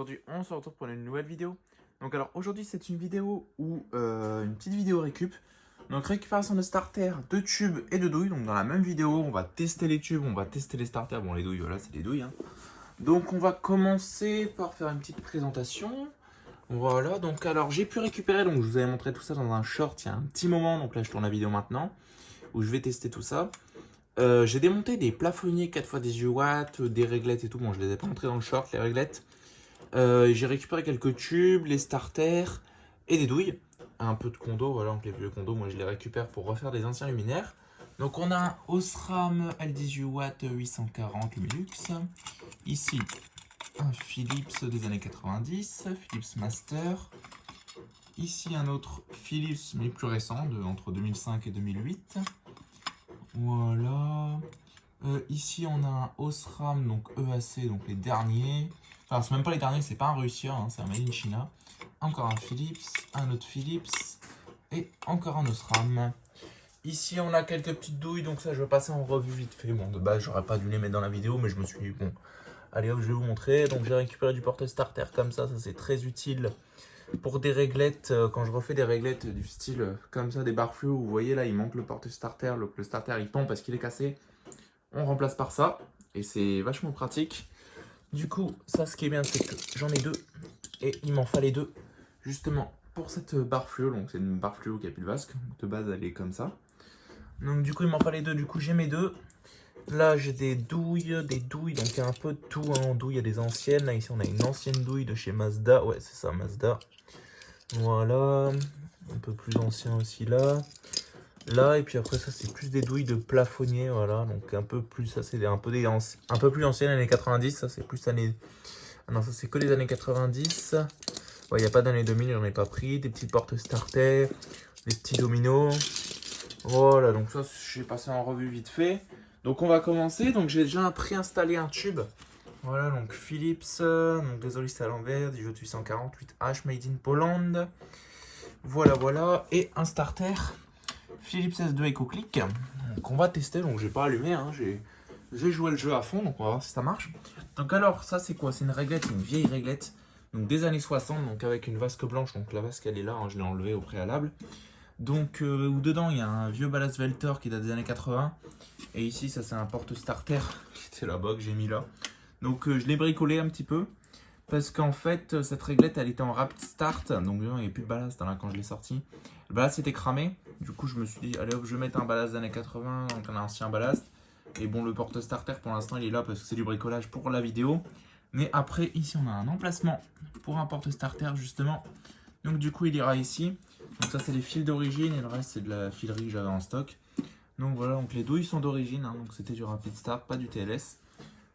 aujourd'hui on se retrouve pour une nouvelle vidéo. Donc alors aujourd'hui c'est une vidéo où une petite vidéo récup. Donc récupération de starter, de tubes et de douilles. Donc dans la même vidéo on va tester les tubes, on va tester les starters. Bon les douilles voilà c'est les douilles hein. Donc on va commencer par faire une petite présentation. Voilà donc alors j'ai pu récupérer, donc je vous avais montré tout ça dans un short il y a un petit moment. Donc là je tourne la vidéo maintenant où je vais tester tout ça. J'ai démonté des plafonniers 4x18 watts, des réglettes et tout. Bon, je les ai pas montrés dans le short, les réglettes. J'ai récupéré quelques tubes, les starters et des douilles. Un peu de condo, voilà, donc les vieux condos, moi je les récupère pour refaire des anciens luminaires. Donc on a un Osram L18 watts 840 Lux. Ici, un Philips des années 90, Philips Master. Ici un autre Philips, mais plus récent, entre 2005 et 2008. Voilà. Ici, on a un Osram, donc EAC, donc les derniers. Enfin, c'est même pas les derniers, c'est pas un Russia, hein, c'est un Made in China. Encore un Philips, un autre Philips et encore un Osram. Ici, on a quelques petites douilles, donc ça, je vais passer en revue vite fait. Bon, de base, j'aurais pas dû les mettre dans la vidéo, mais je me suis dit, bon, allez hop, je vais vous montrer. Donc, j'ai récupéré du porte-starter comme ça c'est très utile pour des réglettes. Quand je refais des réglettes du style comme ça, des barres fluo, vous voyez là, il manque le porte-starter, le starter il tombe parce qu'il est cassé. On remplace par ça et c'est vachement pratique. Du coup, ça ce qui est bien, c'est que j'en ai deux et il m'en fallait deux justement pour cette barre fluo. Donc c'est une barre fluo qui a plus de vasque, de base elle est comme ça. Donc du coup il m'en fallait deux, du coup j'ai mes deux. Là j'ai des douilles, donc il y a un peu de tout hein. En douille il y a des anciennes, là ici on a une ancienne douille de chez Mazda, ouais c'est ça Mazda. Voilà, un peu plus ancien aussi là. Là, et puis après ça c'est plus des douilles de plafonnier, voilà, donc un peu plus, ça c'est un peu plus ancienne, années 90, ça c'est plus années... Ah non, ça c'est que les années 90. Ouais, il n'y a pas d'années 2000, j'en ai pas pris. Des petits porte-starter, des petits dominos. Voilà, donc ça j'ai passé en revue vite fait. Donc on va commencer, donc j'ai déjà préinstallé un tube. Voilà, donc Philips, donc désolé c'est à l'envers, Dijon 848H Made in Poland. Voilà, voilà, et un starter. Philips S2 EcoClick. Donc on va tester, donc j'ai pas allumé, hein, j'ai joué le jeu à fond, donc on va voir si ça marche. Donc alors ça c'est quoi? C'est une réglette, une vieille réglette, donc des années 60, donc avec une vasque blanche, donc la vasque elle est là, hein, je l'ai enlevée au préalable. Donc où dedans il y a un vieux ballast Velter qui date des années 80, et ici ça c'est un porte-starter qui était là-bas que j'ai mis là. Donc je l'ai bricolé un petit peu, parce qu'en fait cette réglette elle était en rapid start, donc il n'y avait plus de ballast là, quand je l'ai sorti. Le ballast était cramé, du coup je me suis dit allez hop je vais mettre un ballast des années 80, donc un ancien ballast. Et bon le porte-starter pour l'instant il est là parce que c'est du bricolage pour la vidéo. Mais après ici on a un emplacement pour un porte-starter justement. Donc du coup il ira ici. Donc ça c'est les fils d'origine et le reste c'est de la filerie que j'avais en stock. Donc voilà, donc les douilles sont d'origine, hein, donc c'était du rapid start, pas du TLS.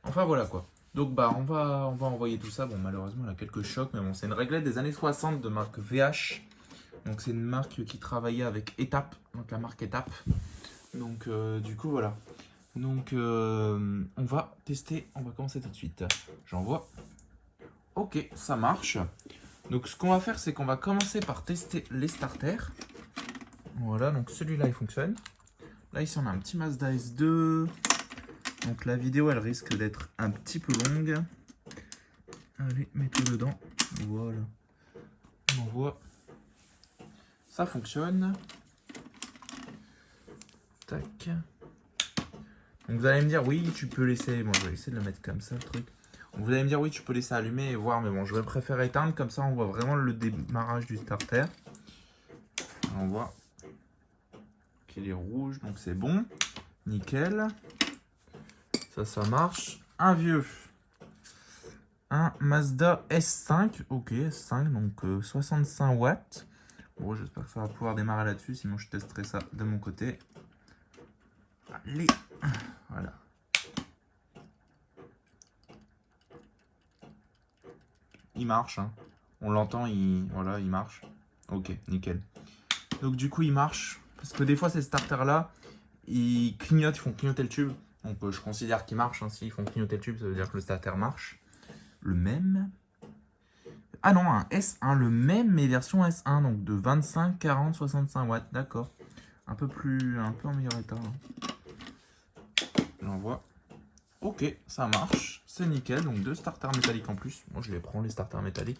Enfin voilà quoi. Donc bah on va envoyer tout ça. Bon malheureusement il a quelques chocs, mais bon c'est une réglette des années 60 de marque VH. Donc c'est une marque qui travaillait avec Étape, donc la marque Étape. Donc du coup voilà. Donc on va tester, on va commencer tout de suite. J'envoie. Ok, ça marche. Donc ce qu'on va faire, c'est qu'on va commencer par tester les starters. Voilà, donc celui-là il fonctionne. Là ici on a un petit Mazda S2. Donc la vidéo elle risque d'être un petit peu longue. Allez, mets-le dedans. Voilà. On envoie. Ça fonctionne. Tac. Donc vous allez me dire oui tu peux laisser. Bon je vais essayer de le mettre comme ça le truc. Donc, vous allez me dire oui tu peux laisser allumer et voir, mais bon je vais préférer éteindre, comme ça on voit vraiment le démarrage du starter. On voit qu'il est rouge, donc c'est bon. Nickel. Ça marche. Un vieux. Un Mazda S5. Ok, S5, donc 65 watts. Bon, j'espère que ça va pouvoir démarrer là-dessus, sinon je testerai ça de mon côté. Allez. Voilà. Il marche, hein. On l'entend, voilà, il marche. Ok, nickel. Donc du coup, il marche. Parce que des fois, ces starters-là, ils clignotent, ils font clignoter le tube. Donc je considère qu'ils marchent. Hein. S'ils font clignoter le tube, ça veut dire que le starter marche. Le même. Ah non, un S1, le même, mais version S1. Donc de 25, 40, 65 watts. D'accord. Un peu en meilleur état. Hein. J'envoie. Ok, ça marche, c'est nickel. Donc 2 starters métalliques en plus. Moi je les prends les starters métalliques.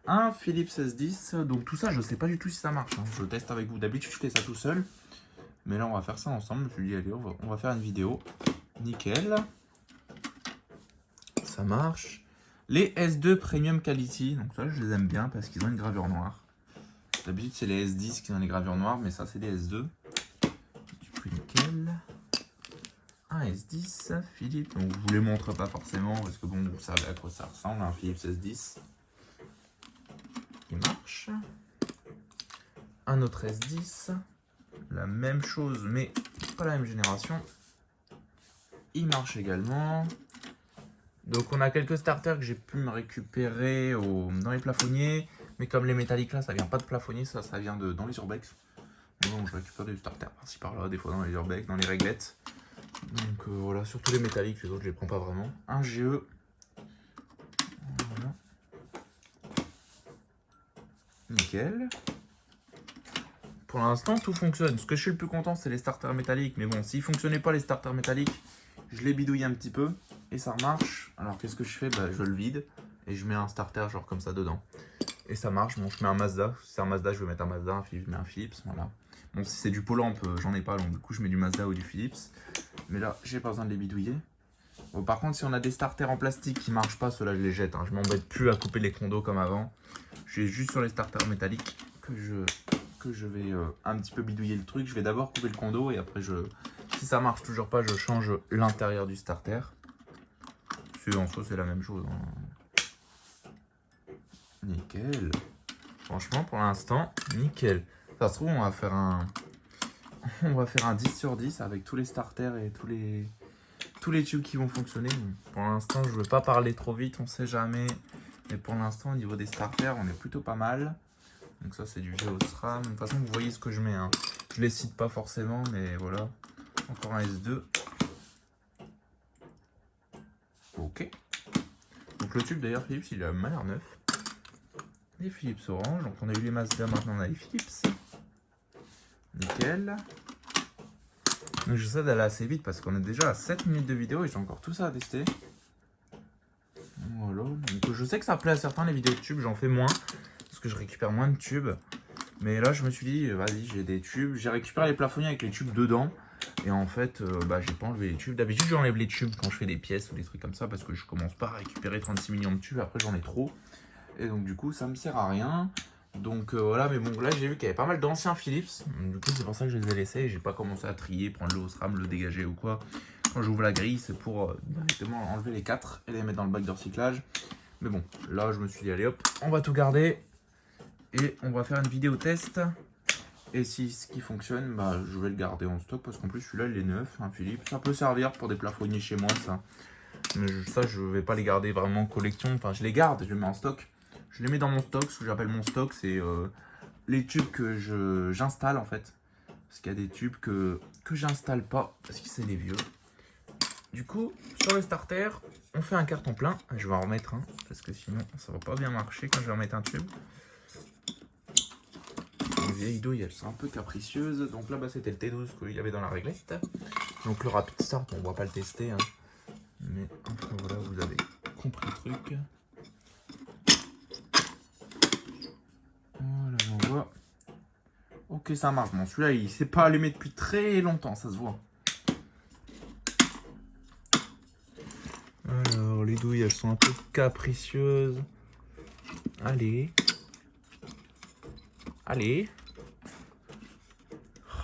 Un Philips S10. Donc tout ça, je sais pas du tout si ça marche, hein. Je teste avec vous. D'habitude je fais ça tout seul. Mais là on va faire ça ensemble. Je me suis dit allez, on va faire une vidéo. Nickel. Ça marche. Les S2 Premium Quality. Donc ça je les aime bien parce qu'ils ont une gravure noire. D'habitude c'est les S10 qui ont les gravures noires. Mais ça c'est des S2. Du coup nickel. Un S10 Philips, donc je vous les montre pas forcément parce que bon, vous savez à quoi ça ressemble, un Philips S10 qui marche. Un autre S10, la même chose mais pas la même génération, il marche également. Donc on a quelques starters que j'ai pu me récupérer dans les plafonniers, mais comme les métalliques là, ça vient pas de plafonnier, ça vient dans les urbex. Donc je récupère des starters par-ci par-là, des fois dans les urbex, dans les réglettes. Donc voilà, surtout les métalliques, les autres je les prends pas vraiment. Un GE. Voilà. Nickel. Pour l'instant tout fonctionne. Ce que je suis le plus content c'est les starters métalliques. Mais bon, s'ils fonctionnaient pas les starters métalliques, je les bidouille un petit peu. Et ça marche. Alors qu'est-ce que je fais? Je le vide. Et je mets un starter genre comme ça dedans. Et ça marche. Bon, je mets un Mazda. Si c'est un Mazda, je vais mettre un Mazda. Un Philips, je mets un Philips. Voilà. Bon, si c'est du Polamp, j'en ai pas. Donc du coup, je mets du Mazda ou du Philips. Mais là, j'ai pas besoin de les bidouiller. Bon, par contre, si on a des starters en plastique qui marchent pas, ceux-là, je les jette. Hein. Je m'embête plus à couper les condos comme avant. Je suis juste sur les starters métalliques que je vais un petit peu bidouiller le truc. Je vais d'abord couper le condo et après, si ça marche toujours pas, je change l'intérieur du starter. En soi, c'est la même chose. Hein. Nickel. Franchement, pour l'instant, nickel. Ça se trouve, on va faire un 10 sur 10 avec tous les starters et tous les tubes qui vont fonctionner. Pour l'instant, je ne veux pas parler trop vite, on sait jamais. Mais pour l'instant, au niveau des starters, on est plutôt pas mal. Donc ça, c'est du vieux Osram. De toute façon, vous voyez ce que je mets. Hein. Je les cite pas forcément, mais voilà. Encore un S2. Ok. Donc le tube, d'ailleurs, Philips, il a mal l'air neuf. Les Philips orange. Donc on a eu les Mazda, maintenant on a les Philips. Nickel. Donc j'essaie d'aller assez vite parce qu'on est déjà à 7 minutes de vidéo et j'ai encore tout ça à tester. Voilà. Donc je sais que ça plaît à certains les vidéos de tubes, j'en fais moins. Parce que je récupère moins de tubes. Mais là je me suis dit, vas-y, j'ai des tubes. J'ai récupéré les plafonniers avec les tubes dedans. Et en fait, j'ai pas enlevé les tubes. D'habitude j'enlève les tubes quand je fais des pièces ou des trucs comme ça. Parce que je commence pas à récupérer 36 millions de tubes. Après j'en ai trop. Et donc du coup ça me sert à rien. Donc voilà, mais bon, là j'ai vu qu'il y avait pas mal d'anciens Philips. Du coup, c'est pour ça que je les ai laissés. Et j'ai pas commencé à trier, prendre le Osram, le dégager ou quoi. Quand j'ouvre la grille, c'est pour directement enlever les 4 et les mettre dans le bac de recyclage. Mais bon, là je me suis dit, allez hop, on va tout garder. Et on va faire une vidéo test. Et si ce qui fonctionne, je vais le garder en stock. Parce qu'en plus, celui-là, il est neuf, un Philips. Ça peut servir pour des plafonniers chez moi, ça. Mais ça, je vais pas les garder vraiment en collection. Enfin, je les garde, je les mets en stock. Je les mets dans mon stock, ce que j'appelle mon stock, c'est les tubes que j'installe en fait. Parce qu'il y a des tubes que j'installe pas, parce que c'est des vieux. Du coup, sur le starter, on fait un carton plein. Je vais en remettre un, parce que sinon ça va pas bien marcher quand je vais remettre un tube. Les vieilles douilles, elles sont un peu capricieuses. Donc là, c'était le T12 qu'il y avait dans la réglette. Donc le Rapid Start, on va pas le tester. Hein. Mais enfin voilà, vous avez compris le truc. Voilà, j'envoie. Ok, ça marche. Bon, celui-là, il s'est pas allumé depuis très longtemps, ça se voit. Alors, les douilles, elles sont un peu capricieuses. Allez. Allez.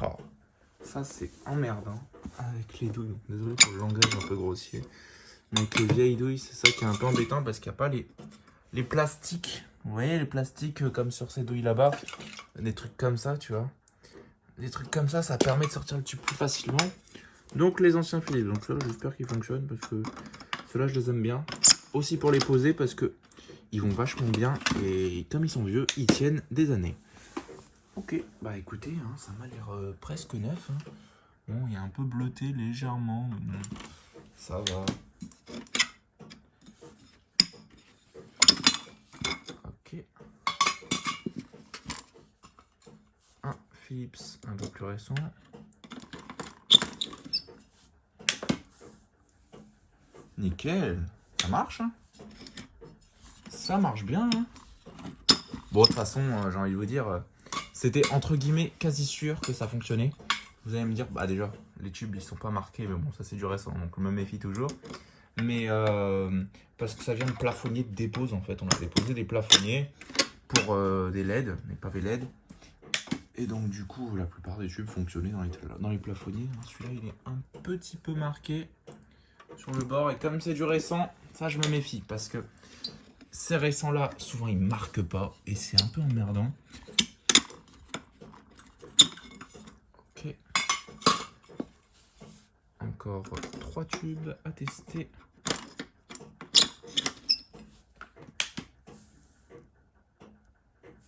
Oh, ça, c'est emmerdant avec les douilles. Désolé pour le langage un peu grossier. Mais avec les vieilles douilles, c'est ça qui est un peu embêtant parce qu'il n'y a pas les plastiques. Vous voyez, les plastiques comme sur ces douilles là-bas. Des trucs comme ça, tu vois. Des trucs comme ça permet de sortir le tube plus facilement. Donc les anciens Philips, donc là j'espère qu'ils fonctionnent parce que ceux-là je les aime bien. Aussi pour les poser parce que ils vont vachement bien et comme ils sont vieux, ils tiennent des années. Ok, bah écoutez, hein, ça m'a l'air presque neuf. Hein. Bon, il est un peu bleuté légèrement, mais bon, ça va. Ok. Un Philips un peu plus récent. Nickel. Ça marche, hein. Ça marche bien, hein. Bon, de toute façon, j'ai envie de vous dire, c'était entre guillemets quasi sûr que ça fonctionnait. Vous allez me dire, bah déjà, les tubes ils sont pas marqués, mais bon, ça c'est du récent, donc je me méfie toujours. Mais parce que ça vient de plafonniers de dépose en fait. On a déposé des plafonniers pour des LED, des pavés LED. Et donc du coup, la plupart des tubes fonctionnaient dans les plafonniers. Celui-là, il est un petit peu marqué sur le bord. Et comme c'est du récent, ça je me méfie parce que ces récents-là, souvent ils marquent pas et c'est un peu emmerdant. Ok. Encore 3 tubes à tester.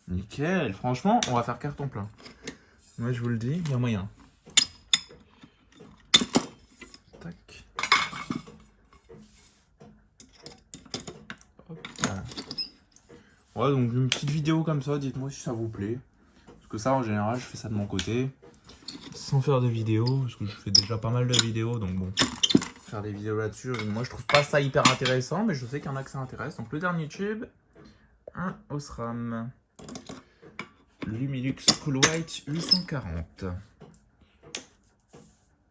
Nickel, franchement, on va faire carton plein. Moi, je vous le dis, il y a moyen. Tac. Hop là. Ouais, donc une petite vidéo comme ça, dites-moi si ça vous plaît. Parce que ça, en général, je fais ça de mon côté. Sans faire de vidéos, parce que je fais déjà pas mal de vidéos, donc bon. Faire des vidéos là-dessus, moi, je trouve pas ça hyper intéressant, mais je sais qu'il y en a que ça intéresse. Donc le dernier tube, un Osram. Lumilux Cool White 840.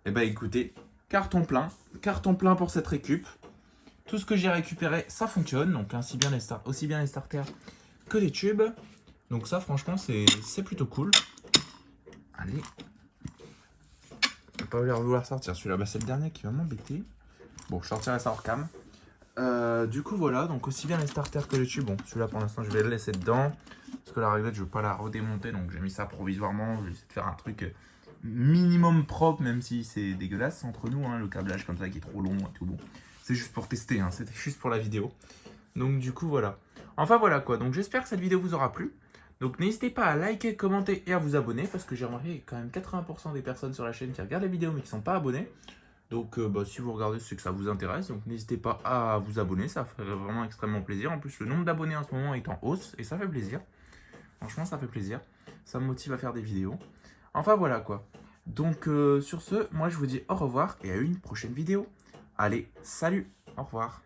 Et bah écoutez, carton plein pour cette récup. Tout ce que j'ai récupéré, ça fonctionne, donc aussi bien les starters que les tubes. Donc ça franchement c'est plutôt cool. Allez. Je vais pas vouloir sortir celui-là, bah, c'est le dernier qui va m'embêter. Bon, je sortirai ça hors cam. Du coup voilà, donc aussi bien les starters que les tubes. Bon, celui-là pour l'instant je vais le laisser dedans. Parce que la réglette je veux pas la redémonter, donc j'ai mis ça provisoirement. Je vais essayer de faire un truc minimum propre, même si c'est dégueulasse entre nous, hein, le câblage comme ça qui est trop long et tout. Bon, c'est juste pour tester, hein, c'était juste pour la vidéo. Donc du coup voilà. Enfin voilà quoi, donc j'espère que cette vidéo vous aura plu. Donc n'hésitez pas à liker, commenter et à vous abonner, parce que j'ai remarqué quand même 80% des personnes sur la chaîne qui regardent les vidéos mais qui ne sont pas abonnés. Donc bah, si vous regardez, c'est que ça vous intéresse, donc n'hésitez pas à vous abonner, ça ferait vraiment extrêmement plaisir. En plus le nombre d'abonnés en ce moment est en hausse et ça fait plaisir. Franchement ça fait plaisir, ça me motive à faire des vidéos. Enfin voilà quoi. Donc sur ce, moi je vous dis au revoir et à une prochaine vidéo. Allez, salut, au revoir.